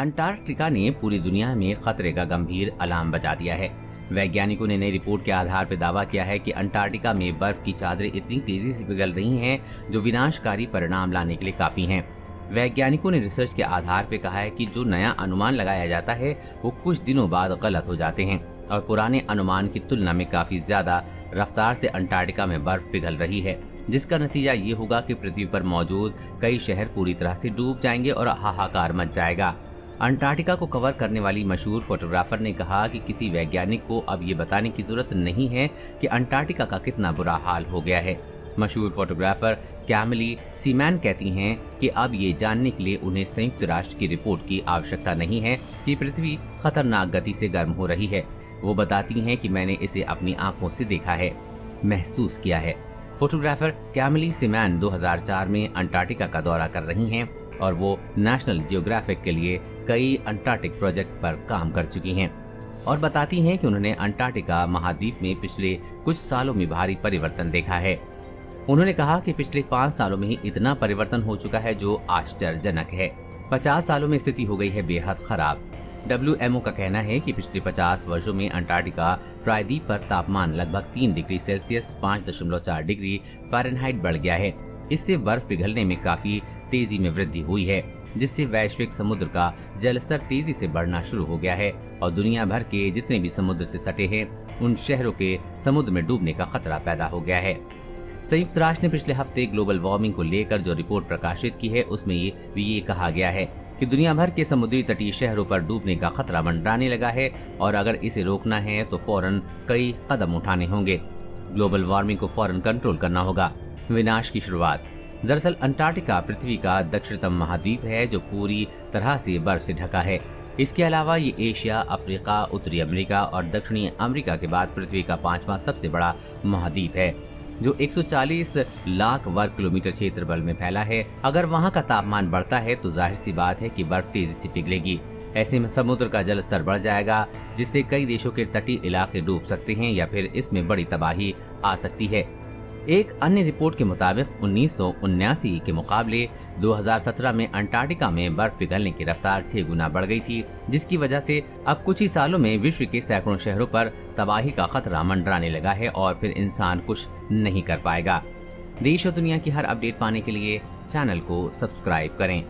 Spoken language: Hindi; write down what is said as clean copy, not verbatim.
अंटार्कटिका ने पूरी दुनिया में खतरे का गंभीर अलार्म बजा दिया है। वैज्ञानिकों ने नई रिपोर्ट के आधार पर दावा किया है कि अंटार्कटिका में बर्फ की चादरें इतनी तेजी से पिघल रही हैं जो विनाशकारी परिणाम लाने के लिए काफी हैं। वैज्ञानिकों ने रिसर्च के आधार पर कहा है कि जो नया अनुमान लगाया जाता है वो कुछ दिनों बाद गलत हो जाते हैं और पुराने अनुमान की तुलना में काफी ज्यादा रफ्तार से अंटार्कटिका में बर्फ पिघल रही है, जिसका नतीजा ये होगा कि पृथ्वी पर मौजूद कई शहर पूरी तरह से डूब जाएंगे और हाहाकार मच जाएगा। अंटार्कटिका को कवर करने वाली मशहूर फोटोग्राफर ने कहा कि किसी वैज्ञानिक को अब ये बताने की जरूरत नहीं है कि अंटार्कटिका का कितना बुरा हाल हो गया है। मशहूर फोटोग्राफर कैमिली सीमैन कहती हैं कि अब ये जानने के लिए उन्हें संयुक्त राष्ट्र की रिपोर्ट की आवश्यकता नहीं है कि पृथ्वी खतरनाक गति से गर्म हो रही है। वो बताती हैं कि मैंने इसे अपनी आंखों से देखा है, महसूस किया है। फोटोग्राफर कैमिली सीमैन 2004 में अंटार्कटिका का दौरा कर रही हैं और वो नेशनल जियोग्राफिक के लिए कई अंटार्कटिक प्रोजेक्ट पर काम कर चुकी हैं और बताती हैं कि उन्होंने अंटार्कटिका महाद्वीप में पिछले कुछ सालों में भारी परिवर्तन देखा है। उन्होंने कहा कि पिछले 5 सालों में ही इतना परिवर्तन हो चुका है जो आश्चर्यजनक है। 50 सालों में स्थिति हो गई है बेहद खराब। WMO का कहना है कि पिछले 50 वर्षों में अंटार्कटिका प्रायद्वीप पर तापमान लगभग 3 डिग्री सेल्सियस 5.4 डिग्री फ़ारेनहाइट बढ़ गया है। इससे बर्फ पिघलने में काफी तेजी में वृद्धि हुई है, जिससे वैश्विक समुद्र का जलस्तर तेजी से बढ़ना शुरू हो गया है और दुनिया भर के जितने भी समुद्र से सटे हैं उन शहरों के समुद्र में डूबने का खतरा पैदा हो गया है। संयुक्त राष्ट्र ने पिछले हफ्ते ग्लोबल वार्मिंग को लेकर जो रिपोर्ट प्रकाशित की है उसमें ये कहा गया है कि दुनिया भर के समुद्री तटीय शहरों पर डूबने का खतरा मंडराने लगा है और अगर इसे रोकना है तो फौरन कई कदम उठाने होंगे। ग्लोबल वार्मिंग को फौरन कंट्रोल करना होगा। विनाश की शुरुआत। दरअसल अंटार्कटिका पृथ्वी का दक्षिणतम महाद्वीप है जो पूरी तरह से बर्फ से ढका है। इसके अलावा ये एशिया, अफ्रीका, उत्तरी अमेरिका और दक्षिणी अमेरिका के बाद पृथ्वी का 5वां सबसे बड़ा महाद्वीप है जो 140 लाख वर्ग किलोमीटर क्षेत्रफल में फैला है। अगर वहाँ का तापमान बढ़ता है तो जाहिर सी बात है कि बर्फ तेजी से पिघलेगी। ऐसे में समुद्र का जल स्तर बढ़ जाएगा जिससे कई देशों के तटीय इलाके डूब सकते हैं या फिर इसमें बड़ी तबाही आ सकती है। एक अन्य रिपोर्ट के मुताबिक 1979 के मुकाबले 2017 में अंटार्कटिका में बर्फ पिघलने की रफ्तार 6 गुना बढ़ गई थी, जिसकी वजह से अब कुछ ही सालों में विश्व के सैकड़ों शहरों पर तबाही का खतरा मंडराने लगा है और फिर इंसान कुछ नहीं कर पाएगा। देश और दुनिया की हर अपडेट पाने के लिए चैनल को सब्सक्राइब करें।